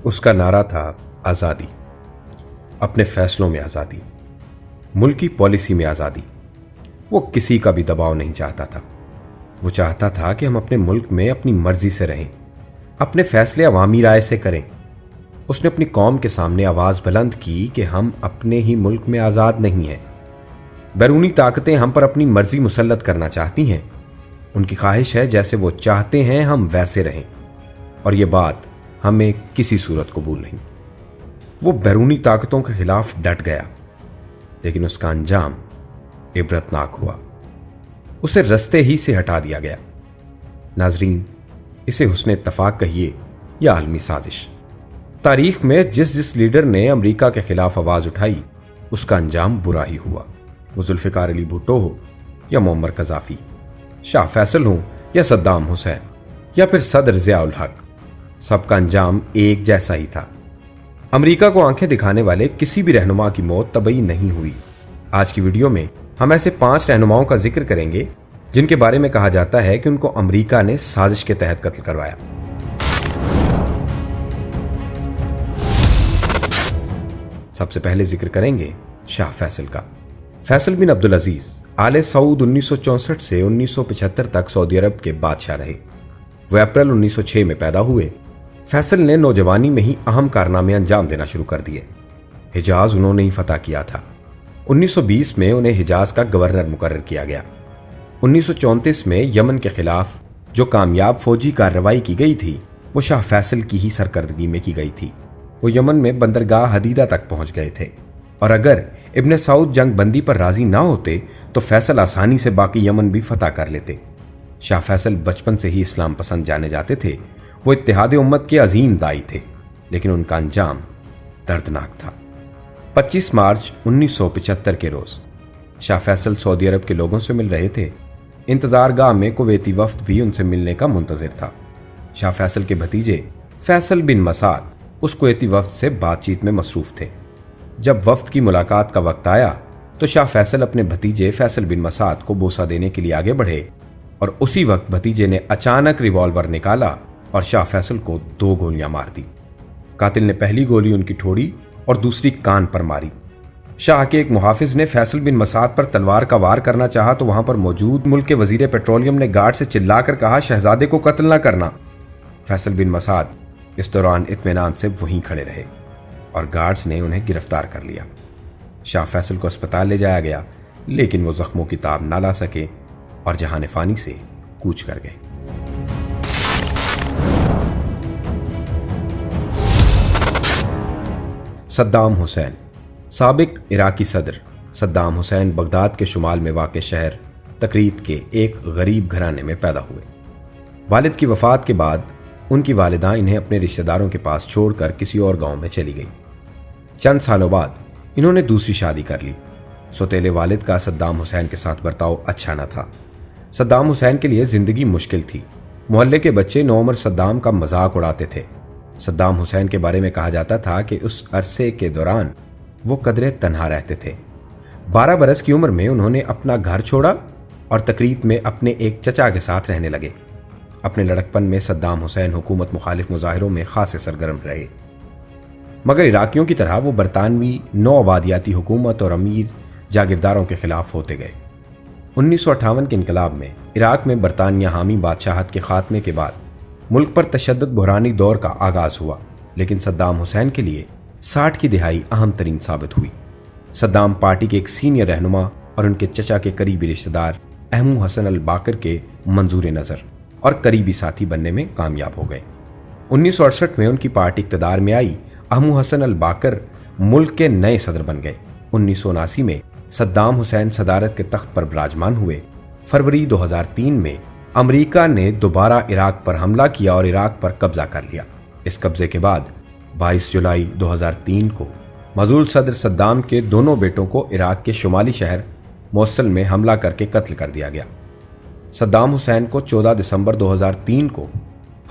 اس کا نعرہ تھا آزادی، اپنے فیصلوں میں آزادی، ملکی پالیسی میں آزادی۔ وہ کسی کا بھی دباؤ نہیں چاہتا تھا۔ وہ چاہتا تھا کہ ہم اپنے ملک میں اپنی مرضی سے رہیں، اپنے فیصلے عوامی رائے سے کریں۔ اس نے اپنی قوم کے سامنے آواز بلند کی کہ ہم اپنے ہی ملک میں آزاد نہیں ہیں، بیرونی طاقتیں ہم پر اپنی مرضی مسلط کرنا چاہتی ہیں۔ ان کی خواہش ہے جیسے وہ چاہتے ہیں ہم ویسے رہیں، اور یہ بات ہمیں کسی صورت قبول نہیں۔ وہ بیرونی طاقتوں کے خلاف ڈٹ گیا، لیکن اس کا انجام عبرتناک ہوا۔ اسے رستے ہی سے ہٹا دیا گیا۔ ناظرین، اسے حسن اتفاق کہیے یا عالمی سازش، تاریخ میں جس جس لیڈر نے امریکہ کے خلاف آواز اٹھائی اس کا انجام برا ہی ہوا۔ وہ ذوالفقار علی بھٹو ہو یا معمر قذافی، شاہ فیصل ہوں یا صدام حسین یا پھر صدر ضیاء الحق، سب کا انجام ایک جیسا ہی تھا۔ امریکہ کو آنکھیں دکھانے والے کسی بھی رہنما کی موت طبعی نہیں ہوئی۔ آج کی ویڈیو میں ہم ایسے 5 رہنماؤں کا ذکر کریں گے جن کے بارے میں کہا جاتا ہے کہ ان کو امریکہ نے سازش کے تحت قتل کروایا۔ سب سے پہلے ذکر کریں گے شاہ فیصل کا۔ فیصل بن عبدالعزیز آل سعود 1964 سے 1975 تک سعودی عرب کے بادشاہ رہے۔ وہ اپریل 1906 میں پیدا ہوئے۔ فیصل نے نوجوانی میں ہی اہم کارنامے انجام دینا شروع کر دیے۔ حجاز انہوں نے ہی فتح کیا تھا۔ 1920 میں انہیں حجاز کا گورنر مقرر کیا گیا۔ 1934 میں یمن کے خلاف جو کامیاب فوجی کارروائی کی گئی تھی وہ شاہ فیصل کی ہی سرکردگی میں کی گئی تھی۔ وہ یمن میں بندرگاہ حدیدہ تک پہنچ گئے تھے، اور اگر ابن سعود جنگ بندی پر راضی نہ ہوتے تو فیصل آسانی سے باقی یمن بھی فتح کر لیتے۔ شاہ فیصل بچپن سے ہی اسلام پسند جانے جاتے تھے۔ وہ اتحاد امت کے عظیم داعی تھے، لیکن ان کا انجام دردناک تھا۔ 25 مارچ 1975 کے روز شاہ فیصل سعودی عرب کے لوگوں سے مل رہے تھے۔ انتظار گاہ میں کویتی وفد بھی ان سے ملنے کا منتظر تھا۔ شاہ فیصل کے بھتیجے فیصل بن مسعود اس کویتی وفد سے بات چیت میں مصروف تھے۔ جب وفد کی ملاقات کا وقت آیا تو شاہ فیصل اپنے بھتیجے فیصل بن مسعود کو بوسہ دینے کے لیے آگے بڑھے، اور اسی وقت بھتیجے نے اچانک ریوالور نکالا اور شاہ فیصل کو 2 گولیاں مار دی۔ قاتل نے پہلی گولی ان کی ٹھوڑی اور دوسری کان پر ماری۔ شاہ کے ایک محافظ نے فیصل بن مسعود پر تلوار کا وار کرنا چاہا تو وہاں پر موجود ملک کے وزیر پیٹرولیم نے گارڈ سے چلا کر کہا شہزادے کو قتل نہ کرنا۔ فیصل بن مسعود اس دوران اطمینان سے وہیں کھڑے رہے اور گارڈز نے انہیں گرفتار کر لیا۔ شاہ فیصل کو اسپتال لے جایا گیا، لیکن وہ زخموں کی تاب نہ لا سکے اور جہان فانی سے کوچ کر گئے۔ صدام حسین، سابق عراقی صدر صدام حسین بغداد کے شمال میں واقع شہر تکریت کے ایک غریب گھرانے میں پیدا ہوئے۔ والد کی وفات کے بعد ان کی والدہ انہیں اپنے رشتہ داروں کے پاس چھوڑ کر کسی اور گاؤں میں چلی گئی۔ چند سالوں بعد انہوں نے دوسری شادی کر لی۔ سوتیلے والد کا صدام حسین کے ساتھ برتاؤ اچھا نہ تھا۔ صدام حسین کے لیے زندگی مشکل تھی۔ محلے کے بچے نوعمر صدام کا مذاق اڑاتے تھے۔ صدام حسین کے بارے میں کہا جاتا تھا کہ اس عرصے کے دوران وہ قدرے تنہا رہتے تھے۔ 12 برس کی عمر میں انہوں نے اپنا گھر چھوڑا اور تکریت میں اپنے ایک چچا کے ساتھ رہنے لگے۔ اپنے لڑکپن میں صدام حسین حکومت مخالف مظاہروں میں خاصے سرگرم رہے، مگر عراقیوں کی طرح وہ برطانوی نو آبادیاتی حکومت اور امیر جاگیرداروں کے خلاف ہوتے گئے۔ 1958 کے انقلاب میں عراق میں برطانیہ حامی بادشاہت کے خاتمے کے بعد ملک پر تشدد بحرانی دور کا آغاز ہوا، لیکن صدام حسین کے لیے 60 کی دہائی اہم ترین ثابت ہوئی۔ صدام پارٹی کے ایک سینئر رہنما اور ان کے چچا کے قریبی رشتہ دار احمو حسن الباقر کے منظور نظر اور قریبی ساتھی بننے میں کامیاب ہو گئے۔ 1968 میں ان کی پارٹی اقتدار میں آئی۔ احمو حسن الباقر ملک کے نئے صدر بن گئے۔ 1979 میں صدام حسین صدارت کے تخت پر براجمان ہوئے۔ فروری 2003 میں امریکہ نے دوبارہ عراق پر حملہ کیا اور عراق پر قبضہ کر لیا۔ اس قبضے کے بعد 22 جولائی 2003 کو معزول صدر صدام کے دونوں بیٹوں کو عراق کے شمالی شہر موصل میں حملہ کر کے قتل کر دیا گیا۔ صدام حسین کو 14 دسمبر 2003 کو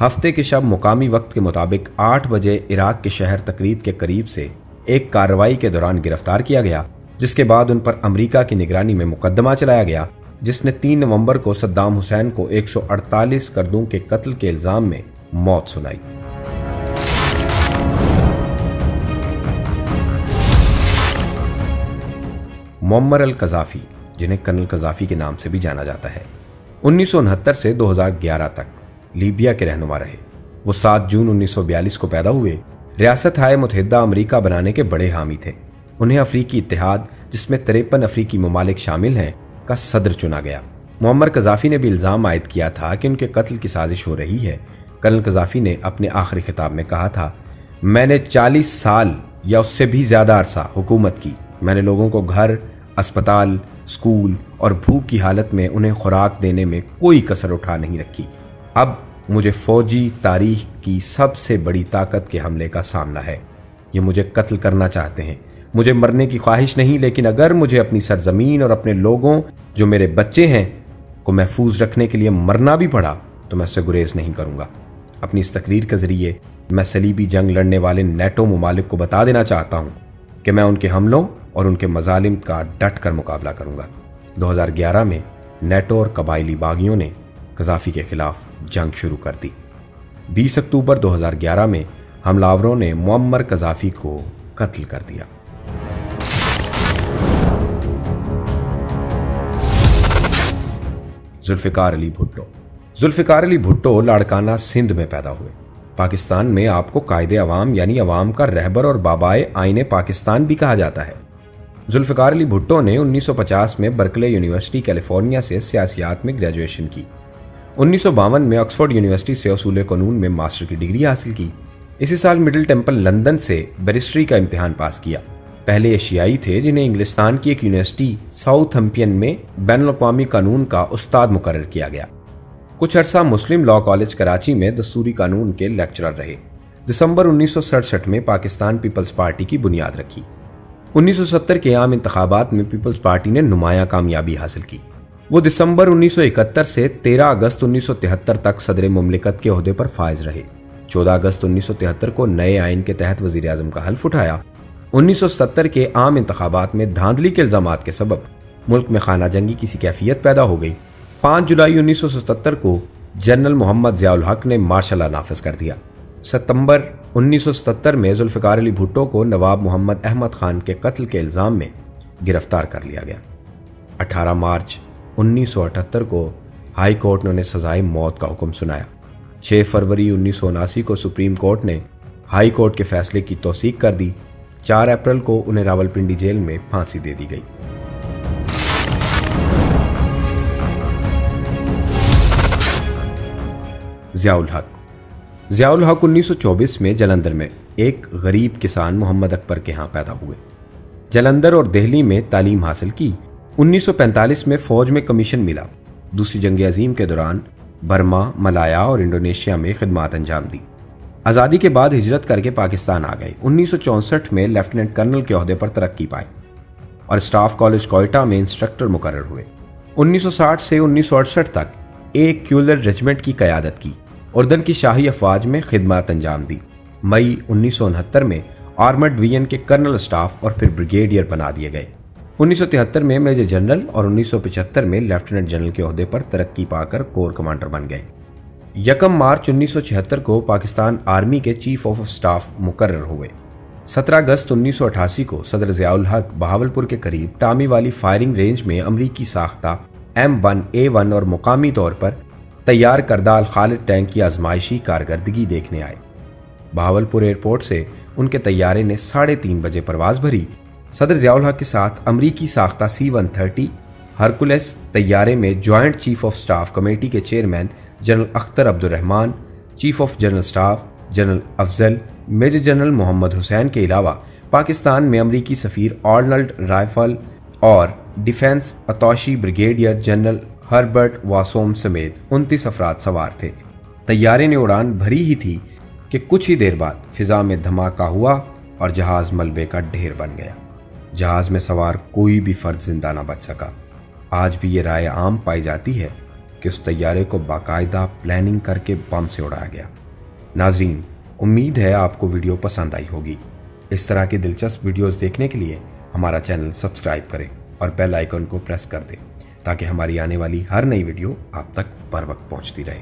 ہفتے کی شب مقامی وقت کے مطابق 8 بجے عراق کے شہر تکریت کے قریب سے ایک کارروائی کے دوران گرفتار کیا گیا، جس کے بعد ان پر امریکہ کی نگرانی میں مقدمہ چلایا گیا، جس نے 3 نومبر کو صدام حسین کو 148 کردوں کے قتل کے الزام میں موت سنائی۔ معمر القذافی، جنہیں کرنل قذافی کے نام سے بھی جانا جاتا ہے، 1969 سے 2011 تک لیبیا کے رہنما رہے۔ وہ 7 جون 1942 کو پیدا ہوئے، ریاست ہائے متحدہ امریکہ بنانے کے بڑے حامی تھے۔ انہیں افریقی اتحاد، جس میں 53 افریقی ممالک شامل ہیں، کا صدر چنا گیا۔ معمر قذافی نے بھی الزام عائد کیا تھا کہ ان کے قتل کی سازش ہو رہی ہے۔ کرنل قذافی نے اپنے آخری خطاب میں کہا تھا، میں نے 40 سال یا اس سے بھی زیادہ عرصہ حکومت کی۔ میں نے لوگوں کو گھر، اسپتال، اسکول اور بھوک کی حالت میں انہیں خوراک دینے میں کوئی کسر اٹھا نہیں رکھی۔ اب مجھے فوجی تاریخ کی سب سے بڑی طاقت کے حملے کا سامنا ہے۔ یہ مجھے قتل کرنا چاہتے ہیں۔ مجھے مرنے کی خواہش نہیں، لیکن اگر مجھے اپنی سرزمین اور اپنے لوگوں جو میرے بچے ہیں کو محفوظ رکھنے کے لیے مرنا بھی پڑا تو میں اس سے گریز نہیں کروں گا۔ اپنی اس تقریر کے ذریعے میں صلیبی جنگ لڑنے والے نیٹو ممالک کو بتا دینا چاہتا ہوں کہ میں ان کے حملوں اور ان کے مظالم کا ڈٹ کر مقابلہ کروں گا۔ 2011 میں نیٹو اور قبائلی باغیوں نے قذافی کے خلاف جنگ شروع کر دی۔ 20 اکتوبر 2011 میں حملہ آوروں نے معمر قذافی کو قتل کر دیا۔ ذوالفقار علی بھٹو۔ ذوالفقار علی بھٹو لاڑکانہ سندھ میں پیدا ہوئے۔ پاکستان میں آپ کو قائد عوام یعنی عوام کا رہبر اور بابائے آئین پاکستان بھی کہا جاتا ہے۔ ذوالفقار علی بھٹو نے 1950 میں برکلے یونیورسٹی کیلیفورنیا سے سیاسیات میں گریجویشن کی۔ 1952 میں آکسفورڈ یونیورسٹی سے اصول قانون میں ماسٹر کی ڈگری حاصل کی۔ اسی سال مڈل ٹیمپل لندن سے بیرسٹری کا امتحان پاس کیا۔ پہلے ایشیائی تھے جنہیں انگلستان کی ایک یونیورسٹی ساؤتھ ہمپٹن میں بین الاقوامی قانون کا استاد مقرر کیا گیا۔ کچھ عرصہ مسلم لاء کالج کراچی میں دستوری قانون کے لیکچرر رہے۔ دسمبر 1967 میں پاکستان پیپلز پارٹی کی بنیاد رکھی۔ 1970 کے عام انتخابات میں پیپلز پارٹی نے نمایاں کامیابی حاصل کی۔ وہ دسمبر 1971 سے 13 اگست 1973 تک صدر مملکت کے عہدے پر فائز رہے۔ 14 اگست 1973 کو نئے آئین کے تحت وزیر اعظم کا حلف اٹھایا۔ 1970 کے عام انتخابات میں دھاندلی کے الزامات کے سبب ملک میں خانہ جنگی کی سی کیفیت پیدا ہو گئی۔ 5 جولائی 1977 کو جنرل محمد ضیاء الحق نے مارشل لا نافذ کر دیا۔ ستمبر 1977 میں ذوالفقار علی بھٹو کو نواب محمد احمد خان کے قتل کے الزام میں گرفتار کر لیا گیا۔ 18 مارچ 1978 کو ہائی کورٹ نے انہیں سزائے موت کا حکم سنایا۔ 6 فروری 1979 کو سپریم کورٹ نے ہائی کورٹ کے فیصلے کی توثیق کر دی۔ 4 اپریل کو انہیں راولپنڈی جیل میں پھانسی دے دی گئی۔ ضیاء الحق۔ ضیاء الحق 1924 میں جلندھر میں ایک غریب کسان محمد اکبر کے ہاں پیدا ہوئے۔ جلندھر اور دہلی میں تعلیم حاصل کی۔ 1945 میں فوج میں کمیشن ملا۔ دوسری جنگ عظیم کے دوران برما، ملایا اور انڈونیشیا میں خدمات انجام دی۔ آزادی کے بعد ہجرت کر کے پاکستان آ گئے۔ 1964 میں لیفٹیننٹ کرنل کے عہدے پر ترقی پائی اور اسٹاف کالج کوئٹہ میں انسٹرکٹر مقرر ہوئے۔ 1960 سے 1968 تک ایک کیولر ریجمنٹ کی قیادت کی۔ اردن کی شاہی افواج میں خدمات انجام دی۔ مئی 1969 میں آرمرڈ ڈویژن کے کرنل اسٹاف اور پھر بریگیڈیئر بنا دیے گئے۔ 1973 میں میجر جنرل اور 1975 میں لیفٹیننٹ جنرل کے عہدے پر ترقی پا کر کور کمانڈر بن گئے۔ 1 مارچ 1976 کو پاکستان آرمی کے چیف آف اسٹاف مقرر ہوئے۔ 17 اگست 1988 کو صدر ضیاء الحق بہاولپور کے قریب ٹامی والی فائرنگ رینج میں امریکی ساختہ M1A1 اور مقامی طور پر تیار کردہ الخالد ٹینک کی آزمائشی کارکردگی دیکھنے آئے۔ بہاولپور ایئرپورٹ سے ان کے طیارے نے 3:30 بجے پرواز بھری۔ صدر ضیاء الحق کے ساتھ امریکی ساختہ C-130 ہرکولس طیارے میں joint chief of staff committee کے chairman general Akhtar Abdur Rahman, chief of general staff general Afzal, major general Muhammad Hussain کے علاوہ پاکستان میں امریکی سفیر آرنلڈ رائفل اور defence attache brigadier general Herbert Wassom سمیت 29 افراد سوار تھے۔ طیارے نے اڑان بھری ہی تھی کہ کچھ ہی دیر بعد فضا میں دھماکہ ہوا اور جہاز ملبے کا ڈھیر بن گیا۔ جہاز میں سوار کوئی بھی فرد زندہ نہ بچ سکا۔ آج بھی یہ رائے عام پائی جاتی ہے کہ اس طیارے کو باقاعدہ پلاننگ کر کے بم سے اڑایا گیا۔ ناظرین، امید ہے آپ کو ویڈیو پسند آئی ہوگی۔ اس طرح کی دلچسپ ویڈیوز دیکھنے کے لیے ہمارا چینل سبسکرائب کریں اور بیل آئیکن کو پریس کر دیں تاکہ ہماری آنے والی ہر نئی ویڈیو آپ تک بر وقت پہنچتی رہے۔